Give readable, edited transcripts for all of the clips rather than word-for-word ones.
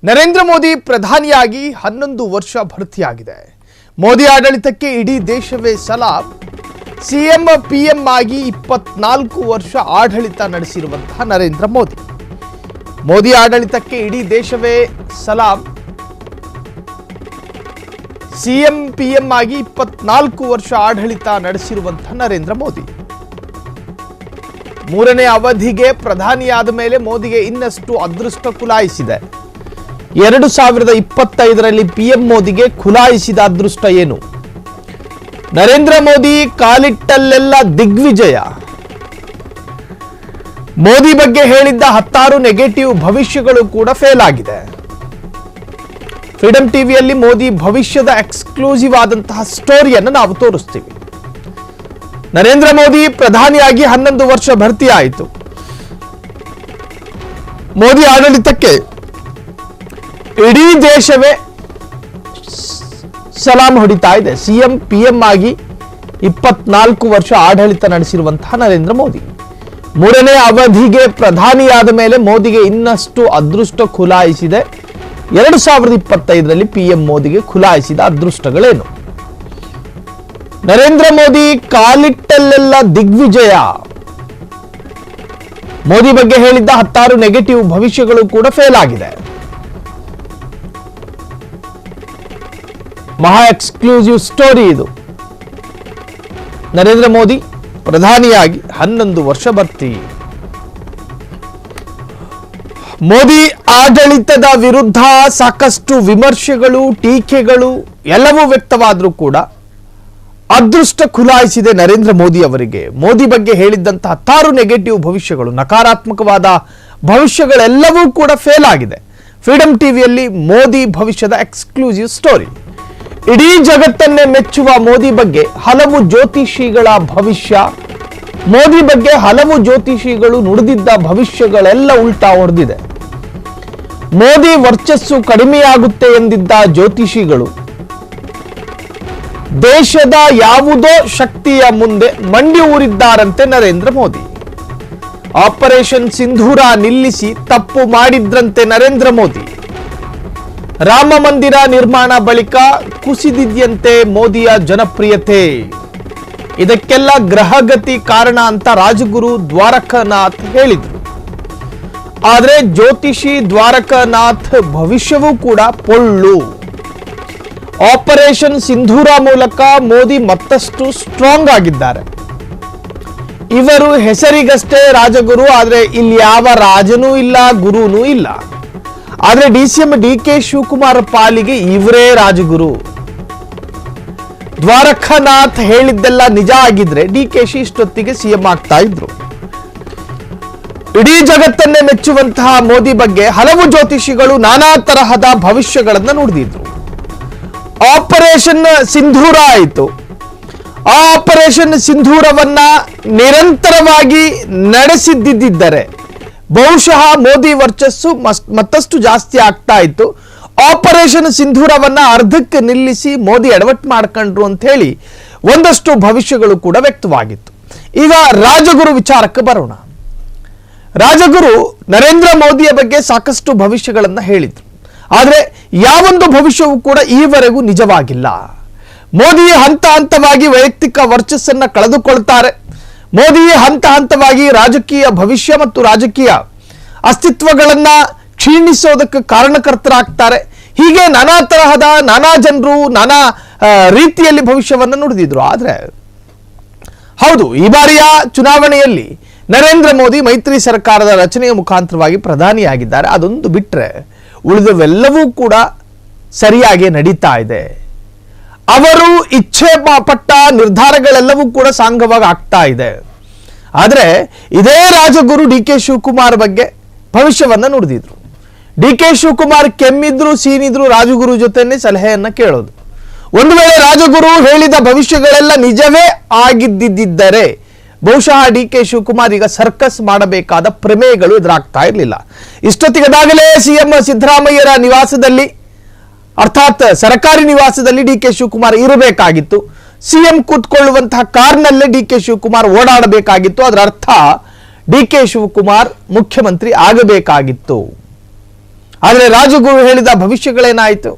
ನರೇಂದ್ರ ಮೋದಿ ಪ್ರಧಾನಿಯಾಗಿ 11 ವರ್ಷ ಭರ್ತಿಯಾಗಿದೆ. ಮೋದಿ ಆಡಳಿತಕ್ಕೆ ಇಡೀ ದೇಶವೇ ಸಲಾಂ. ಸಿಎಂ ಪಿಎಂ ಆಗಿ 24 ವರ್ಷ ಆಡಳಿತ ನಡೆಸಿರುವಂತಹ ನರೇಂದ್ರ ಮೋದಿ. ಮೋದಿ ಆಡಳಿತಕ್ಕೆ ಇಡೀ ದೇಶವೇ ಸಲಾಂ. ಸಿಎಂ ಪಿಎಂ ಆಗಿ 24 ವರ್ಷ ಆಡಳಿತ ನಡೆಸಿರುವಂತಹ ನರೇಂದ್ರ ಮೋದಿ ಮೂರನೇ ಅವಧಿಗೆ ಪ್ರಧಾನಿಯಾದ ಮೇಲೆ ಮೋದಿಗೆ ಇನ್ನಷ್ಟು ಅದೃಷ್ಟ ಕುಲಾಯಿಸಿದೆ. 2025ರಲ್ಲಿ ಪಿಎಂ ಮೋದಿಗೆ ಖುಲಾಯಿಸಿದ ಅದೃಷ್ಟ ಏನು? ನರೇಂದ್ರ ಮೋದಿ ಕಾಲಿಟ್ಟಲ್ಲೆಲ್ಲ ದಿಗ್ವಿಜಯ. ಮೋದಿ ಬಗ್ಗೆ ಹೇಳಿದ್ದ 16 ನೆಗೆಟಿವ್ ಭವಿಷ್ಯಗಳು ಕೂಡ ಫೇಲ್ ಆಗಿದೆ. ಫ್ರೀಡಂ ಟಿವಿಯಲ್ಲಿ ಮೋದಿ ಭವಿಷ್ಯದ ಎಕ್ಸ್ಕ್ಲೂಸಿವ್ ಆದಂತಹ ಸ್ಟೋರಿಯನ್ನು ನಾವು ತೋರಿಸ್ತೀವಿ. ನರೇಂದ್ರ ಮೋದಿ ಪ್ರಧಾನಿಯಾಗಿ 11 ವರ್ಷ ಭರ್ತಿಯಾಯಿತು. ಮೋದಿ ಆಡಳಿತಕ್ಕೆ ಇಡೀ ದೇಶವೇ ಸಲಾಂ ಹೊಡಿತಾ ಇದೆ. ಸಿಎಂ ಪಿಎಂ ಆಗಿ 24 ವರ್ಷ ಆಡಳಿತ ನಡೆಸಿರುವಂತಹ ನರೇಂದ್ರ ಮೋದಿ ಮೂರನೇ ಅವಧಿಗೆ ಪ್ರಧಾನಿಯಾದ ಮೇಲೆ ಮೋದಿಗೆ ಇನ್ನಷ್ಟು ಅದೃಷ್ಟ ಖುಲಾಯಿಸಿದೆ. 2025ರಲ್ಲಿ ಪಿಎಂ ಮೋದಿಗೆ ಖುಲಾಯಿಸಿದ ಅದೃಷ್ಟಗಳೇನು? ನರೇಂದ್ರ ಮೋದಿ ಕಾಲಿಟ್ಟಲ್ಲೆಲ್ಲ ದಿಗ್ವಿಜಯ. ಮೋದಿ ಬಗ್ಗೆ ಹೇಳಿದ್ದ 16 ನೆಗೆಟಿವ್ ಭವಿಷ್ಯಗಳು ಕೂಡ ಫೇಲ್ ಆಗಿದೆ. ಮಹಾ ಎಕ್ಸ್ಕ್ಲೂಸಿವ್ ಸ್ಟೋರಿ ಇದು. ನರೇಂದ್ರ ಮೋದಿ ಪ್ರಧಾನಿಯಾಗಿ 11 ವರ್ಷ ಭರ್ತಿ. ಮೋದಿ ಆಡಳಿತದ ವಿರುದ್ಧ ಸಾಕಷ್ಟು ವಿಮರ್ಶೆಗಳು, ಟೀಕೆಗಳು ಎಲ್ಲವೂ ವ್ಯಕ್ತವಾದರೂ ಕೂಡ ಅದೃಷ್ಟ ಖುಲಾಯಿಸಿದೆ ನರೇಂದ್ರ ಮೋದಿ ಅವರಿಗೆ. ಮೋದಿ ಬಗ್ಗೆ ಹೇಳಿದ್ದಂತಹ 16 ನೆಗೆಟಿವ್ ಭವಿಷ್ಯಗಳು, ನಕಾರಾತ್ಮಕವಾದ ಭವಿಷ್ಯಗಳೆಲ್ಲವೂ ಕೂಡ ಫೇಲ್ ಆಗಿದೆ. ಫ್ರೀಡಂ ಟಿವಿಯಲ್ಲಿ ಮೋದಿ ಭವಿಷ್ಯದ ಎಕ್ಸ್ಕ್ಲೂಸಿವ್ ಸ್ಟೋರಿ. ಇಡೀ ಜಗತ್ತನ್ನೇ ಮೆಚ್ಚುವ ಮೋದಿ ಬಗ್ಗೆ ಹಲವು ಜ್ಯೋತಿಷಿಗಳ ಭವಿಷ್ಯ, ಮೋದಿ ಬಗ್ಗೆ ಹಲವು ಜ್ಯೋತಿಷಿಗಳು ನುಡಿದಿದ್ದ ಭವಿಷ್ಯಗಳೆಲ್ಲ ಉಲ್ಟಾ ಹೊಡೆದಿದೆ. ಮೋದಿ ವರ್ಚಸ್ಸು ಕಡಿಮೆಯಾಗುತ್ತೆ ಎಂದಿದ್ದ ಜ್ಯೋತಿಷಿಗಳು ದೇಶದ ಯಾವುದೋ ಶಕ್ತಿಯ ಮುಂದೆ ಮಂಡಿ ಊರಿದ್ದಾರಂತೆ ನರೇಂದ್ರ ಮೋದಿ. ಆಪರೇಷನ್ ಸಿಂಧೂರ ನಿಲ್ಲಿಸಿ ತಪ್ಪು ಮಾಡಿದ್ರಂತೆ ನರೇಂದ್ರ ಮೋದಿ. ರಾಮ ಮಂದಿರ ನಿರ್ಮಾಣ ಬಳಿಕ ಕುಸಿದಿದ್ಯಂತೆ ಮೋದಿಯ ಜನಪ್ರಿಯತೆ. ಇದಕ್ಕೆಲ್ಲ ಗ್ರಹಗತಿ ಕಾರಣ ಅಂತ ರಾಜಗುರು ದ್ವಾರಕಾನಾಥ್ ಹೇಳಿದ್ರು. ಆದರೆ ಜ್ಯೋತಿಷಿ ದ್ವಾರಕಾನಾಥ್ ಭವಿಷ್ಯವೂ ಕೂಡ ಪೊಳ್ಳು. ಆಪರೇಷನ್ ಸಿಂಧೂರ ಮೂಲಕ ಮೋದಿ ಮತ್ತಷ್ಟು ಸ್ಟ್ರಾಂಗ್ ಆಗಿದ್ದಾರೆ. ಇವರು ಹೆಸರಿಗಷ್ಟೇ ರಾಜಗುರು, ಆದರೆ ಇಲ್ಲಿ ಯಾವ ರಾಜನೂ ಇಲ್ಲ, ಗುರುನೂ ಇಲ್ಲ. ಆದ್ರೆ ಡಿಸಿಎಂ ಡಿಕೆ ಶಿವಕುಮಾರ್ ಪಾಲಿಗೆ ಇವರೇ ರಾಜಗುರು. ದ್ವಾರಕಾನಾಥ್ ಹೇಳಿದ್ದೆಲ್ಲ ನಿಜ ಆಗಿದ್ರೆ ಡಿಕೆಶಿ ಇಷ್ಟೊತ್ತಿಗೆ ಸಿಎಂ ಆಗ್ತಾ ಇದ್ರು. ಇಡೀ ಜಗತ್ತನ್ನೇ ಮೆಚ್ಚುವಂತಹ ಮೋದಿ ಬಗ್ಗೆ ಹಲವು ಜ್ಯೋತಿಷಿಗಳು ನಾನಾ ತರಹದ ಭವಿಷ್ಯಗಳನ್ನು ನುಡಿದಿದ್ರು. ಆಪರೇಷನ್ ಸಿಂಧೂರ ಆಯಿತು. ಆ ಆಪರೇಷನ್ ಸಿಂಧೂರವನ್ನ ನಿರಂತರವಾಗಿ ನಡೆಸಿದ್ದಿದ್ದರೆ ಬಹುಶಃ ಮೋದಿ ವರ್ಚಸ್ಸು ಮತ್ತಷ್ಟು ಜಾಸ್ತಿ ಆಗ್ತಾ ಇತ್ತು. ಆಪರೇಷನ್ ಸಿಂಧೂರವನ್ನ ಅರ್ಧಕ್ಕೆ ನಿಲ್ಲಿಸಿ ಮೋದಿ ಎಡವಟ್ಟು ಮಾಡ್ಕೊಂಡ್ರು ಅಂತ ಹೇಳಿ ಒಂದಷ್ಟು ಭವಿಷ್ಯಗಳು ಕೂಡ ವ್ಯಕ್ತವಾಗಿತ್ತು. ಈಗ ರಾಜಗುರು ವಿಚಾರಕ್ಕೆ ಬರೋಣ. ರಾಜಗುರು ನರೇಂದ್ರ ಮೋದಿಯ ಬಗ್ಗೆ ಸಾಕಷ್ಟು ಭವಿಷ್ಯಗಳನ್ನ ಹೇಳಿದ್ರು. ಆದರೆ ಯಾವೊಂದು ಭವಿಷ್ಯವೂ ಕೂಡ ಈವರೆಗೂ ನಿಜವಾಗಿಲ್ಲ. ಮೋದಿ ಹಂತ ಹಂತವಾಗಿ ವೈಯಕ್ತಿಕ ವರ್ಚಸ್ಸನ್ನ ಕಳೆದುಕೊಳ್ತಾರೆ. ಮೋದಿ ಹಂತ ಹಂತವಾಗಿ ರಾಜಕೀಯ ಭವಿಷ್ಯ ಮತ್ತು ರಾಜಕೀಯ ಅಸ್ತಿತ್ವಗಳನ್ನ ಕ್ಷೀಣಿಸೋದಕ್ಕೆ ಕಾರಣಕರ್ತರಾಗ್ತಾರೆ. ಹೀಗೆ ನಾನಾ ತರಹದ ನಾನಾ ಜನರು ನಾನಾ ರೀತಿಯಲ್ಲಿ ಭವಿಷ್ಯವನ್ನು ನುಡಿದಿದ್ರು. ಆದರೆ ಹೌದು, ಈ ಬಾರಿಯ ಚುನಾವಣೆಯಲ್ಲಿ ನರೇಂದ್ರ ಮೋದಿ ಮೈತ್ರಿ ಸರ್ಕಾರದ ರಚನೆಯ ಮುಖಾಂತರವಾಗಿ ಪ್ರಧಾನಿಯಾಗಿದ್ದಾರೆ. ಅದೊಂದು ಬಿಟ್ಟರೆ ಉಳಿದವೆಲ್ಲವೂ ಕೂಡ ಸರಿಯಾಗಿ ನಡೀತಾ ಇದೆ. ಅವರು ಇಚ್ಛೆ ಪಟ್ಟ ನಿರ್ಧಾರಗಳೆಲ್ಲವೂ ಕೂಡ ಸಾಂಗವಾಗಿ ಆಗ್ತಾ ಇದೆ. ಆದರೆ ಇದೇ ರಾಜಗುರು ಡಿ ಕೆ ಶಿವಕುಮಾರ್ ಬಗ್ಗೆ ಭವಿಷ್ಯವನ್ನ ನುಡಿದಿದ್ರು. ಡಿ ಕೆ ಶಿವಕುಮಾರ್ ಕೆಮ್ಮಿದ್ರು ಸೀನಿದ್ರು ರಾಜಗುರು ಜೊತೆನೆ ಸಲಹೆಯನ್ನ ಕೇಳೋದು. ಒಂದು ವೇಳೆ ರಾಜಗುರು ಹೇಳಿದ ಭವಿಷ್ಯಗಳೆಲ್ಲ ನಿಜವೇ ಆಗಿದ್ದಿದ್ದರೆ ಬಹುಶಃ ಡಿ ಕೆ ಶಿವಕುಮಾರ್ ಈಗ ಸರ್ಕಸ್ ಮಾಡಬೇಕಾದ ಪ್ರಮೇಯಗಳು ಎದುರಾಗ್ತಾ ಇರಲಿಲ್ಲ. ಇಷ್ಟೊತ್ತಿಗದಾಗಲೇ ಸಿಎಂ ಸಿದ್ದರಾಮಯ್ಯರ ನಿವಾಸದಲ್ಲಿ, ಅರ್ಥಾತ್ ಸರ್ಕಾರಿ ನಿವಾಸದಲ್ಲಿ ಡಿ ಕೆ ಶಿವಕುಮಾರ್ ಇರಬೇಕಾಗಿತ್ತು. ಸಿಎಂ ಕೂತ್ಕೊಳ್ಳುವಂತಹ ಕಾರ್ನಲ್ಲೇ ಡಿ ಕೆ ಶಿವಕುಮಾರ್ ಓಡಾಡಬೇಕಾಗಿತ್ತು. ಅದರ ಅರ್ಥ ಡಿ ಕೆ ಶಿವಕುಮಾರ್ ಮುಖ್ಯಮಂತ್ರಿ ಆಗಬೇಕಾಗಿತ್ತು. ಆದರೆ ರಾಜಗುರು ಹೇಳಿದ ಭವಿಷ್ಯಗಳೇನಾಯಿತು?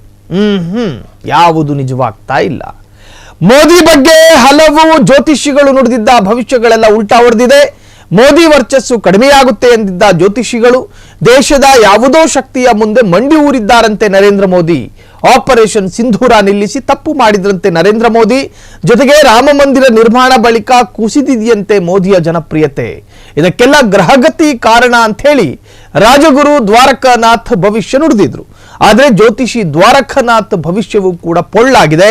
ಯಾವುದು ನಿಜವಾಗ್ತಾ ಇಲ್ಲ. ಮೋದಿ ಬಗ್ಗೆ ಹಲವು ಜ್ಯೋತಿಷಿಗಳು ನುಡಿದಿದ್ದ ಭವಿಷ್ಯಗಳೆಲ್ಲ ಉಲ್ಟಾ ಹೊಡೆದಿದೆ. ಮೋದಿ ವರ್ಚಸ್ಸು ಕಡಿಮೆಯಾಗುತ್ತೆ ಎಂದಿದ್ದ ಜ್ಯೋತಿಷಿಗಳು ದೇಶದ ಯಾವುದೋ ಶಕ್ತಿಯ ಮುಂದೆ ಮಂಡಿ ಊರಿದ್ದಾರಂತೆ ನರೇಂದ್ರ ಮೋದಿ. ಆಪರೇಷನ್ ಸಿಂಧೂರ ನಿಲ್ಲಿಸಿ ತಪ್ಪು ಮಾಡಿದ್ರಂತೆ ನರೇಂದ್ರ ಮೋದಿ. ಜೊತೆಗೆ ರಾಮ ಮಂದಿರ ನಿರ್ಮಾಣ ಬಳಿಕ ಕುಸಿದಿದೆಯಂತೆ ಮೋದಿಯ ಜನಪ್ರಿಯತೆ. ಇದಕ್ಕೆಲ್ಲ ಗ್ರಹಗತಿ ಕಾರಣ ಅಂತ ಹೇಳಿ ರಾಜಗುರು ದ್ವಾರಕಾನಾಥ್ ಭವಿಷ್ಯ ನುಡಿದಿದ್ರು. ಆದರೆ ಜ್ಯೋತಿಷಿ ದ್ವಾರಕಾನಾಥ್ ಭವಿಷ್ಯವೂ ಕೂಡ ಪೊಳ್ಳಾಗಿದೆ.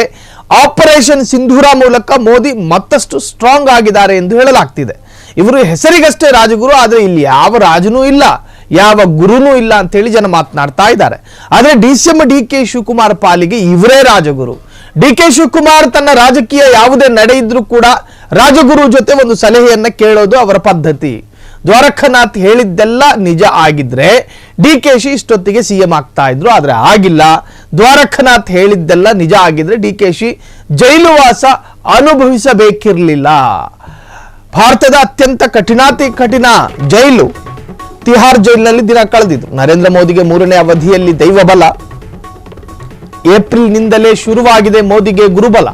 ಆಪರೇಷನ್ ಸಿಂಧೂರ ಮೂಲಕ ಮೋದಿ ಮತ್ತಷ್ಟು ಸ್ಟ್ರಾಂಗ್ ಆಗಿದ್ದಾರೆ ಎಂದು ಹೇಳಲಾಗ್ತಿದೆ. ಇವರು ಹೆಸರಿಗಷ್ಟೇ ರಾಜಗುರು, ಆದರೆ ಇಲ್ಲಿ ಯಾವ ರಾಜನೂ ಇಲ್ಲ, ಯಾವ ಗುರುನೂ ಇಲ್ಲ ಅಂತ ಹೇಳಿ ಜನ ಮಾತನಾಡ್ತಾ ಇದ್ದಾರೆ. ಆದರೆ DCM DK ಶಿವಕುಮಾರ್ ಪಾಲಿಗೆ ಇವರೇ ರಾಜಗುರು. DK ಶಿವಕುಮಾರ್ ತನ್ನ ರಾಜಕೀಯ ಯಾವುದೇ ನಡೆ ಇದ್ರೂ ಕೂಡ ರಾಜಗುರು ಜೊತೆ ಒಂದು ಸಲಹೆಯನ್ನ ಕೇಳೋದು ಅವರ ಪದ್ಧತಿ. ದ್ವಾರಕಾನಾಥ್ ಹೇಳಿದ್ದೆಲ್ಲ ನಿಜ ಆಗಿದ್ರೆ DKಶಿ ಇಷ್ಟೊತ್ತಿಗೆ CM ಆಗ್ತಾ ಇದ್ರು, ಆದ್ರೆ ಆಗಿಲ್ಲ. ದ್ವಾರಕಾನಾಥ್ ಹೇಳಿದ್ದೆಲ್ಲ ನಿಜ ಆಗಿದ್ರೆ DKಶಿ ಜೈಲುವಾಸ ಅನುಭವಿಸಬೇಕಿರಲಿಲ್ಲ. ಭಾರತದ ಅತ್ಯಂತ ಕಠಿಣಾತಿ ಕಠಿಣ ಜೈಲು ತಿಹಾರ್ ಜೈಲಿನಲ್ಲಿ ದಿನ ಕಳೆದಿದ್ರು. ನರೇಂದ್ರ ಮೋದಿಗೆ 3ನೇ ಅವಧಿಯಲ್ಲಿ ದೈವಬಲ. ಏಪ್ರಿಲ್ನಿಂದಲೇ ಶುರುವಾಗಿದೆ ಮೋದಿಗೆ ಗುರುಬಲ.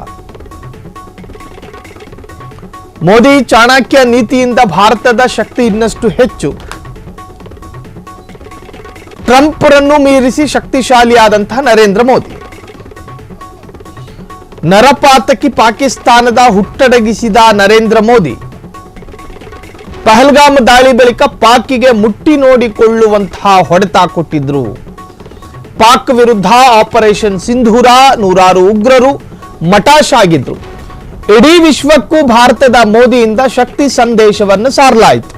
ಮೋದಿ ಚಾಣಕ್ಯ ನೀತಿಯಿಂದ ಭಾರತದ ಶಕ್ತಿ ಇನ್ನಷ್ಟು ಹೆಚ್ಚು. ಟ್ರಂಪ್ರನ್ನು ಮೀರಿಸಿ ಶಕ್ತಿಶಾಲಿಯಾದಂತಹ ನರೇಂದ್ರ ಮೋದಿ. ನರಪಾತಕಿ ಪಾಕಿಸ್ತಾನದ ಹುಟ್ಟಡಗಿಸಿದ ನರೇಂದ್ರ ಮೋದಿ. ಪಹಲ್ಗಾಮ್ ದಾಳಿ ಬಳಿಕ ಪಾಕಿಗೆ ಮುಟ್ಟಿ ನೋಡಿಕೊಳ್ಳುವಂತಹ ಹೊಡೆತ ಕೊಟ್ಟಿದ್ರು. ಪಾಕ್ ವಿರುದ್ಧ ಆಪರೇಷನ್ ಸಿಂಧೂರ, 100 ಉಗ್ರರು ಮಟಾಶ್ ಆಗಿದ್ರು. ಇಡೀ ವಿಶ್ವಕ್ಕೂ ಭಾರತದ ಮೋದಿಯಿಂದ ಶಕ್ತಿ ಸಂದೇಶವನ್ನು ಸಾರಲಾಯಿತು.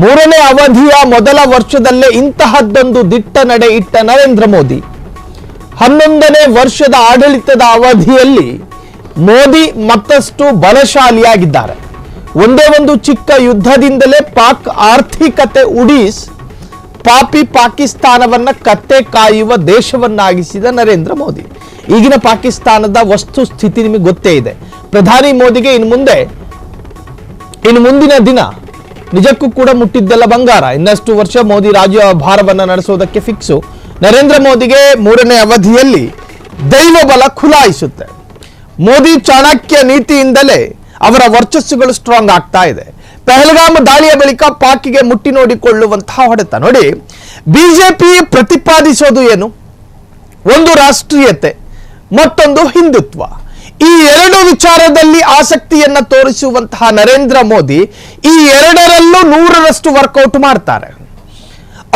3ನೇ ಅವಧಿಯ ಮೊದಲ ವರ್ಷದಲ್ಲೇ ಇಂತಹದ್ದೊಂದು ದಿಟ್ಟ ನಡೆ ಇಟ್ಟ ನರೇಂದ್ರ ಮೋದಿ 11ನೇ ವರ್ಷದ ಆಡಳಿತದ ಅವಧಿಯಲ್ಲಿ ಮೋದಿ ಮತ್ತಷ್ಟು ಬಲಶಾಲಿಯಾಗಿದ್ದಾರೆ. ಒಂದೇ ಒಂದು ಚಿಕ್ಕ ಯುದ್ಧದಿಂದಲೇ ಪಾಕ್ ಆರ್ಥಿಕತೆ ಉಡೀಸ್ ಪಾಪಿ ಪಾಕಿಸ್ತಾನವನ್ನ ಕತ್ತೆ ಕಾಯುವ ದೇಶವನ್ನಾಗಿಸಿದ ನರೇಂದ್ರ ಮೋದಿ. ಈಗಿನ ಪಾಕಿಸ್ತಾನದ ವಸ್ತು ಸ್ಥಿತಿ ನಿಮಗೆ ಗೊತ್ತೇ ಇದೆ. ಪ್ರಧಾನಿ ಮೋದಿಗೆ ಇನ್ನು ಮುಂದಿನ ದಿನ ನಿಜಕ್ಕೂ ಕೂಡ ಮುಟ್ಟಿದ್ದೆಲ್ಲ ಬಂಗಾರ. ಇನ್ನಷ್ಟು ವರ್ಷ ಮೋದಿ ರಾಜ್ಯಭಾರವನ್ನ ನಡೆಸೋದಕ್ಕೆ ಫಿಕ್ಸು. ನರೇಂದ್ರ ಮೋದಿಗೆ 3ನೇ ಅವಧಿಯಲ್ಲಿ ದೈವ ಬಲ ಖುಲಾಯಿಸುತ್ತೆ. ಮೋದಿ ಚಾಣಕ್ಯ ನೀತಿಯಿಂದಲೇ ಅವರ ವರ್ಚಸ್ಸುಗಳು ಸ್ಟ್ರಾಂಗ್ ಆಗ್ತಾ ಇದೆ. ಪಹಲ್ಗಾಮ್ ದಾಳಿಯ ಬಳಿಕ ಪಾಕಿಗೆ ಮುಟ್ಟಿ ನೋಡಿಕೊಳ್ಳುವಂತಹ ಹೊಡೆತ ನೋಡಿ. ಬಿಜೆಪಿ ಪ್ರತಿಪಾದಿಸೋದು ಏನು? ಒಂದು ರಾಷ್ಟ್ರೀಯತೆ, ಮತ್ತೊಂದು ಹಿಂದುತ್ವ. ಈ ಎರಡು ವಿಚಾರದಲ್ಲಿ ಆಸಕ್ತಿಯನ್ನ ತೋರಿಸುವಂತಹ ನರೇಂದ್ರ ಮೋದಿ ಈ ಎರಡರಲ್ಲೂ 100ರಷ್ಟು ವರ್ಕೌಟ್ ಮಾಡ್ತಾರೆ.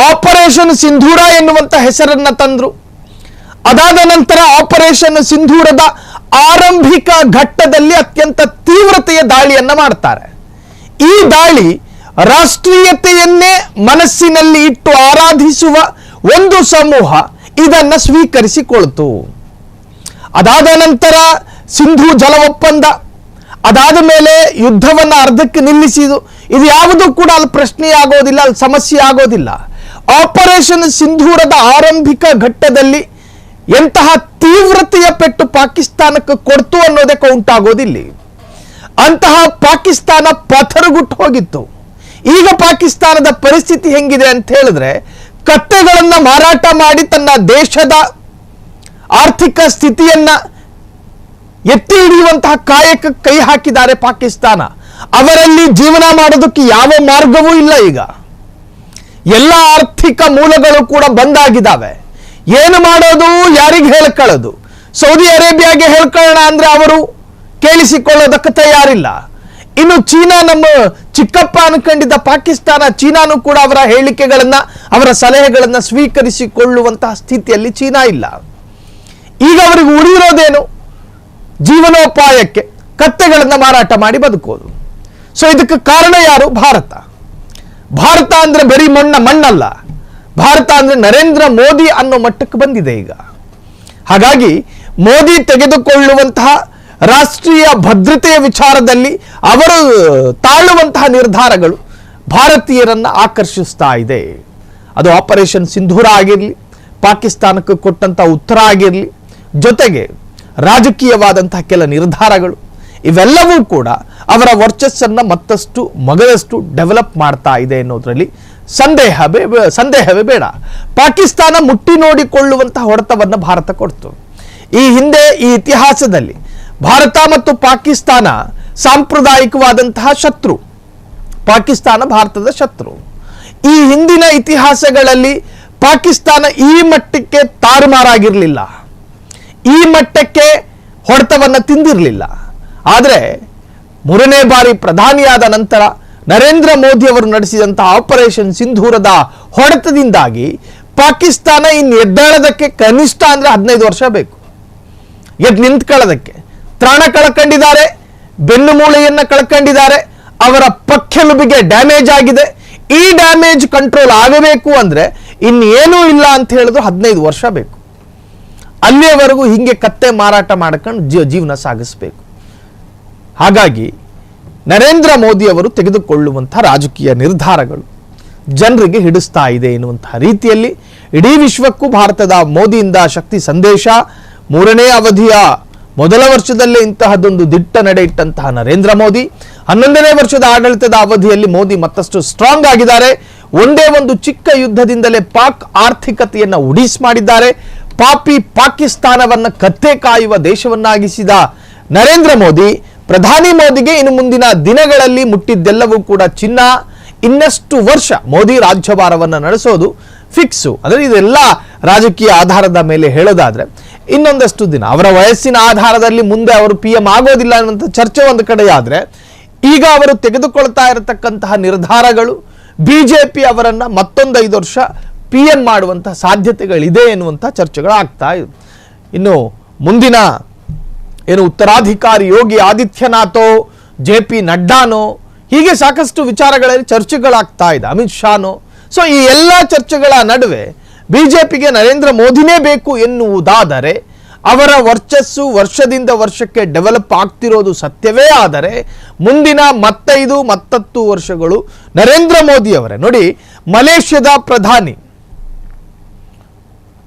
ಆಪರೇಷನ್ ಸಿಂಧೂರ ಎನ್ನುವಂತ ಹೆಸರನ್ನ ತಂದ್ರು. ಅದಾದ ನಂತರ ಆಪರೇಷನ್ ಸಿಂಧೂರದ ಆರಂಭಿಕ ಘಟ್ಟದಲ್ಲಿ ಅತ್ಯಂತ ತೀವ್ರತೆಯ ದಾಳಿಯನ್ನ ಮಾಡ್ತಾರೆ. ಈ ದಾಳಿ ರಾಷ್ಟ್ರೀಯತೆಯನ್ನೇ ಮನಸ್ಸಿನಲ್ಲಿ ಇಟ್ಟು ಆರಾಧಿಸುವ ಒಂದು ಸಮೂಹ ಇದನ್ನ ಸ್ವೀಕರಿಸಿಕೊಳ್ತು. ಅದಾದ ನಂತರ ಸಿಂಧೂ ಜಲ ಒಪ್ಪಂದ, ಅದಾದ ಮೇಲೆ ಯುದ್ಧವನ್ನ ಅರ್ಧಕ್ಕೆ ನಿಲ್ಲಿಸಿದು. ಇದು ಯಾವುದೂ ಕೂಡ ಅಲ್ಲಿ ಪ್ರಶ್ನೆ ಆಗೋದಿಲ್ಲ, ಅಲ್ಲಿ ಸಮಸ್ಯೆ ಆಗೋದಿಲ್ಲ. ಆಪರೇಷನ್ ಸಿಂಧೂರದ ಆರಂಭಿಕ ಘಟ್ಟದಲ್ಲಿ ಎಂತಹ ತೀವ್ರತೆಯ ಪೆಟ್ಟು ಪಾಕಿಸ್ತಾನಕ್ಕೆ ಕೊಡ್ತು ಅನ್ನೋದೇ ಕೌಂಟ್ ಆಗೋದಿಲ್ಲ. ಅಂತಹ ಪಾಕಿಸ್ತಾನ ಪಥರಗುಟ್ಟು ಹೋಗಿತ್ತು. ಈಗ ಪಾಕಿಸ್ತಾನದ ಪರಿಸ್ಥಿತಿ ಹೆಂಗಿದೆ ಅಂತ ಹೇಳಿದ್ರೆ, ಕತ್ತೆಗಳನ್ನ ಮಾರಾಟ ಮಾಡಿ ತನ್ನ ದೇಶದ ಆರ್ಥಿಕ ಸ್ಥಿತಿಯನ್ನ ಎತ್ತಿ ಹಿಡಿಯುವಂತಹ ಕಾಯಕ ಕೈ ಹಾಕಿದ್ದಾರೆ ಪಾಕಿಸ್ತಾನ. ಅವರಲ್ಲಿ ಜೀವನ ಮಾಡೋದಕ್ಕೆ ಯಾವ ಮಾರ್ಗವೂ ಇಲ್ಲ. ಈಗ ಎಲ್ಲ ಆರ್ಥಿಕ ಮೂಲಗಳು ಕೂಡ ಬಂದಾಗಿದ್ದಾವೆ. ಏನು ಮಾಡೋದು, ಯಾರಿಗೆ ಹೇಳ್ಕೊಳ್ಳೋದು? ಸೌದಿ ಅರೇಬಿಯಾಗೆ ಹೇಳ್ಕೊಳ್ಳೋಣ ಅಂದ್ರೆ ಅವರು ಕೇಳಿಸಿಕೊಳ್ಳೋದಕ್ಕೆ ತಯಾರಿಲ್ಲ. ಇನ್ನು ಚೀನಾ, ನಮ್ಮ ಚಿಕ್ಕಪ್ಪ ಅನ್ಕೊಂಡಿದ್ದ ಪಾಕಿಸ್ತಾನ, ಚೀನಾನು ಕೂಡ ಅವರ ಹೇಳಿಕೆಗಳನ್ನ, ಅವರ ಸಲಹೆಗಳನ್ನ ಸ್ವೀಕರಿಸಿಕೊಳ್ಳುವಂತಹ ಸ್ಥಿತಿಯಲ್ಲಿ ಚೀನಾ ಇಲ್ಲ. ಈಗ ಅವರಿಗೆ ಉಳಿದಿರೋದೇನು? ಜೀವನೋಪಾಯಕ್ಕೆ ಕತ್ತೆಗಳನ್ನ ಮಾರಾಟ ಮಾಡಿ ಬದುಕೋದು. ಸೊ ಇದಕ್ಕೆ ಕಾರಣ ಯಾರು? ಭಾರತ. ಭಾರತ ಅಂದ್ರೆ ಬರೀ ಮಣ್ಣಲ್ಲ, ಭಾರತ ಅಂದ್ರೆ ನರೇಂದ್ರ ಮೋದಿ ಅನ್ನೋ ಮಟ್ಟಕ್ಕೆ ಬಂದಿದೆ ಈಗ. ಹಾಗಾಗಿ ಮೋದಿ ತೆಗೆದುಕೊಳ್ಳುವಂತಹ ರಾಷ್ಟ್ರೀಯ ಭದ್ರತೆಯ ವಿಚಾರದಲ್ಲಿ ಅವರು ತಾಳುವಂತಹ ನಿರ್ಧಾರಗಳು ಭಾರತೀಯರನ್ನ ಆಕರ್ಷಿಸ್ತಾ ಇದೆ. ಅದು ಆಪರೇಷನ್ ಸಿಂಧೂರ ಆಗಿರಲಿ, ಪಾಕಿಸ್ತಾನಕ್ಕೆ ಕೊಟ್ಟಂತ ಉತ್ತರ ಆಗಿರಲಿ, ಜೊತೆಗೆ ರಾಜಕೀಯವಾದಂತಹ ಕೆಲ ನಿರ್ಧಾರಗಳು, ಇವೆಲ್ಲವೂ ಕೂಡ ಅವರ ವರ್ಚಸ್ಸನ್ನ ಮತ್ತಷ್ಟು ಮಗದಷ್ಟು ಡೆವಲಪ್ ಮಾಡ್ತಾ ಇದೆ ಅನ್ನೋದ್ರಲ್ಲಿ ಸಂದೇಹವೇ ಬೇಡ. ಪಾಕಿಸ್ತಾನ ಮುಟ್ಟಿ ನೋಡಿಕೊಳ್ಳುವಂತಹ ಹೊಡೆತವನ್ನು ಭಾರತ ಕೊಡ್ತು. ಈ ಹಿಂದೆ ಈ ಇತಿಹಾಸದಲ್ಲಿ ಭಾರತ ಮತ್ತು ಪಾಕಿಸ್ತಾನ ಸಾಂಪ್ರದಾಯಿಕವಾದಂತಹ ಶತ್ರು. ಪಾಕಿಸ್ತಾನ ಭಾರತದ ಶತ್ರು. ಈ ಹಿಂದಿನ ಇತಿಹಾಸಗಳಲ್ಲಿ ಪಾಕಿಸ್ತಾನ ಈ ಮಟ್ಟಕ್ಕೆ ತಾರುಮಾರಾಗಿರಲಿಲ್ಲ, ಈ ಮಟ್ಟಕ್ಕೆ ಹೊಡೆತವನ್ನು ತಿಂದಿರಲಿಲ್ಲ. ಆದರೆ 3ನೇ ಬಾರಿ ಪ್ರಧಾನಿಯಾದ ನಂತರ ನರೇಂದ್ರ ಮೋದಿ ಅವರು ನಡೆಸಿದಂತಹ ಆಪರೇಷನ್ ಸಿಂಧೂರದ ಹೊಡೆತದಿಂದಾಗಿ ಪಾಕಿಸ್ತಾನ ಇನ್ನು ಎದ್ದೇಳೋದಕ್ಕೆ ಕನಿಷ್ಠ ಅಂದರೆ 15 ವರ್ಷ ಬೇಕು. ಎದ್ದು ನಿಂತ್ಕೊಳ್ಳೋದಕ್ಕೆ ತ್ರಾಣ ಕಳ್ಕೊಂಡಿದ್ದಾರೆ, ಬೆನ್ನು ಮೂಳೆಯನ್ನು ಕಳ್ಕೊಂಡಿದ್ದಾರೆ, ಅವರ ಪಕ್ಕೆಲುಬಿಗೆ ಡ್ಯಾಮೇಜ್ ಆಗಿದೆ. ಈ ಡ್ಯಾಮೇಜ್ ಕಂಟ್ರೋಲ್ ಆಗಬೇಕು ಅಂದರೆ ಇನ್ನೇನೂ ಇಲ್ಲ ಅಂತ ಹೇಳಿದ್ರು 15 ವರ್ಷ ಬೇಕು. ಅಲ್ಲಿಯವರೆಗೂ ಹಿಂಗೆ ಕತ್ತೆ ಮಾರಾಟ ಮಾಡ್ಕೊಂಡು ಜೀವನ ಸಾಗಿಸಬೇಕು. ಹಾಗಾಗಿ ನರೇಂದ್ರ ಮೋದಿ ಅವರು ತೆಗೆದುಕೊಳ್ಳುವಂತಹ ರಾಜಕೀಯ ನಿರ್ಧಾರಗಳು ಜನರಿಗೆ ಹಿಡಿಸ್ತಾ ಇದೆ ಎನ್ನುವಂತಹ ರೀತಿಯಲ್ಲಿ ಇಡೀ ವಿಶ್ವಕ್ಕೂ ಭಾರತದ ಮೋದಿಯಿಂದ ಶಕ್ತಿ ಸಂದೇಶ. 3ನೇ ಅವಧಿಯ ಮೊದಲ ವರ್ಷದಲ್ಲೇ ಇಂತಹದೊಂದು ದಿಟ್ಟ ನಡೆ ಇಟ್ಟಂತಹ ನರೇಂದ್ರ ಮೋದಿ 11ನೇ ವರ್ಷದ ಆಡಳಿತದ ಅವಧಿಯಲ್ಲಿ ಮೋದಿ ಮತ್ತಷ್ಟು ಸ್ಟ್ರಾಂಗ್ ಆಗಿದ್ದಾರೆ. ಒಂದೇ ಒಂದು ಚಿಕ್ಕ ಯುದ್ಧದಿಂದಲೇ ಪಾಕ್ ಆರ್ಥಿಕತೆಯನ್ನು ಉಡಿಸ್ ಮಾಡಿದ್ದಾರೆ. ಪಾಪಿ ಪಾಕಿಸ್ತಾನವನ್ನು ಕತ್ತೆ ಕಾಯುವ ದೇಶವನ್ನಾಗಿಸಿದ ನರೇಂದ್ರ ಮೋದಿ, ಪ್ರಧಾನಿ ಮೋದಿಗೆ ಇನ್ನು ಮುಂದಿನ ದಿನಗಳಲ್ಲಿ ಮುಟ್ಟಿದ್ದೆಲ್ಲವೂ ಕೂಡ ಚಿನ್ನ. ಇನ್ನಷ್ಟು ವರ್ಷ ಮೋದಿ ರಾಜ್ಯಭಾರವನ್ನು ನಡೆಸೋದು ಫಿಕ್ಸು. ಅಂದರೆ ಇದೆಲ್ಲ ರಾಜಕೀಯ ಆಧಾರದ ಮೇಲೆ ಹೇಳೋದಾದ್ರೆ ಇನ್ನೊಂದಷ್ಟು ದಿನ ಅವರ ವಯಸ್ಸಿನ ಆಧಾರದಲ್ಲಿ ಮುಂದೆ ಅವರು PM ಆಗೋದಿಲ್ಲ ಅನ್ನುವಂಥ ಚರ್ಚೆ ಒಂದು ಕಡೆ ಆದರೆ, ಈಗ ಅವರು ತೆಗೆದುಕೊಳ್ತಾ ಇರತಕ್ಕಂತಹ ನಿರ್ಧಾರಗಳು BJP ಅವರನ್ನ ಮತ್ತೊಂದು 5 ವರ್ಷ PM ಮಾಡುವಂತಹ ಸಾಧ್ಯತೆಗಳಿದೆ ಎನ್ನುವಂಥ ಚರ್ಚೆಗಳು ಆಗ್ತಾ ಇದೆ. ಇನ್ನು ಮುಂದಿನ ಏನು ಉತ್ತರಾಧಿಕಾರಿ ಯೋಗಿ ಆದಿತ್ಯನಾಥೋ, JP ನಡ್ಡಾನೋ, ಹೀಗೆ ಸಾಕಷ್ಟು ವಿಚಾರಗಳಲ್ಲಿ ಚರ್ಚೆಗಳಾಗ್ತಾ ಇದೆ, ಅಮಿತ್ ಶಾನೋ. ಸೊ ಈ ಎಲ್ಲ ಚರ್ಚೆಗಳ ನಡುವೆ BJPಗೆ ನರೇಂದ್ರ ಮೋದಿನೇ ಬೇಕು ಎನ್ನುವುದಾದರೆ, ಅವರ ವರ್ಚಸ್ಸು ವರ್ಷದಿಂದ ವರ್ಷಕ್ಕೆ ಡೆವಲಪ್ ಆಗ್ತಿರೋದು ಸತ್ಯವೇ ಆದರೆ, ಮುಂದಿನ 5-10 ವರ್ಷಗಳು ನರೇಂದ್ರ ಮೋದಿ ಅವರೇ. ನೋಡಿ, ಮಲೇಷ್ಯಾದ ಪ್ರಧಾನಿ,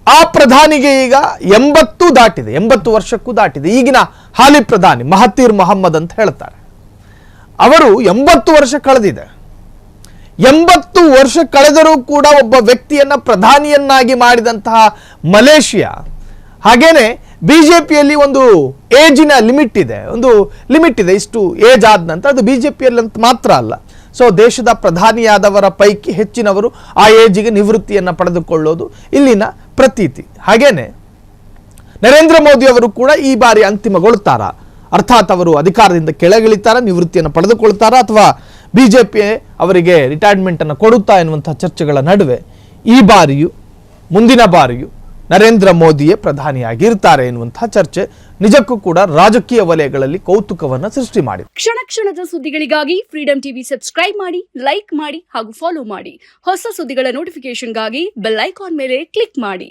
ಆ ಪ್ರಧಾನಿಗೆ ಈಗ 80 ದಾಟಿದೆ, 80 ವರ್ಷಕ್ಕೂ ದಾಟಿದೆ. ಈಗಿನ ಹಾಲಿ ಪ್ರಧಾನಿ ಮಹತೀರ್ ಮೊಹಮ್ಮದ್ ಅಂತ ಹೇಳ್ತಾರೆ, ಅವರು 80 ವರ್ಷ ಕಳೆದಿದೆ. 80 ವರ್ಷ ಕಳೆದರೂ ಕೂಡ ಒಬ್ಬ ವ್ಯಕ್ತಿಯನ್ನ ಪ್ರಧಾನಿಯನ್ನಾಗಿ ಮಾಡಿದಂತಹ ಮಲೇಷಿಯಾ. ಹಾಗೇನೆ BJPಯಲ್ಲಿ ಒಂದು ಏಜಿನ ಲಿಮಿಟ್ ಇದೆ, ಇಷ್ಟು ಏಜ್ ಆದ ನಂತರ ಅದು BJPಯಲ್ಲಿ ಅಂತ ಮಾತ್ರ ಅಲ್ಲ. ಸೊ ದೇಶದ ಪ್ರಧಾನಿಯಾದವರ ಪೈಕಿ ಹೆಚ್ಚಿನವರು ಆ ಏಜಿಗೆ ನಿವೃತ್ತಿಯನ್ನು ಪಡೆದುಕೊಳ್ಳೋದು ಇಲ್ಲಿನ ಪ್ರತೀತಿ. ಹಾಗೇನೆ ನರೇಂದ್ರ ಮೋದಿ ಅವರು ಕೂಡ ಈ ಬಾರಿ ಅಂತಿಮಗೊಳ್ತಾರ, ಅರ್ಥಾತ್ ಅವರು ಅಧಿಕಾರದಿಂದ ಕೆಳಗಿಳಿತಾರ, ನಿವೃತ್ತಿಯನ್ನು ಪಡೆದುಕೊಳ್ತಾರ, ಅಥವಾ BJP ಅವರಿಗೆ ರಿಟೈರ್ಮೆಂಟ್ ಅನ್ನು ಕೊಡುತ್ತಾ ಎನ್ನುವಂತಹ ಚರ್ಚೆಗಳ ನಡುವೆ ಈ ಬಾರಿಯೂ ಮುಂದಿನ ಬಾರಿಯೂ ನರೇಂದ್ರ ಮೋದಿಯೇ ಪ್ರಧಾನಿಯಾಗಿರ್ತಾರೆ ಎನ್ನುವಂತಹ ಚರ್ಚೆ ನಿಜಕ್ಕೂ ಕೂಡ ರಾಜಕೀಯ ವಲಯಗಳಲ್ಲಿ ಕೌತುಕವನ್ನು ಸೃಷ್ಟಿ ಮಾಡಿದೆ. ಕ್ಷಣ ಕ್ಷಣದ ಸುದ್ದಿಗಳಿಗಾಗಿ ಫ್ರೀಡಂ ಟಿವಿ ಸಬ್ಸ್ಕ್ರೈಬ್ ಮಾಡಿ, ಲೈಕ್ ಮಾಡಿ ಹಾಗೂ ಫಾಲೋ ಮಾಡಿ. ಹೊಸ ಸುದ್ದಿಗಳ ನೋಟಿಫಿಕೇಶನ್ಗಾಗಿ ಬೆಲ್ ಐಕಾನ್ ಮೇಲೆ ಕ್ಲಿಕ್ ಮಾಡಿ.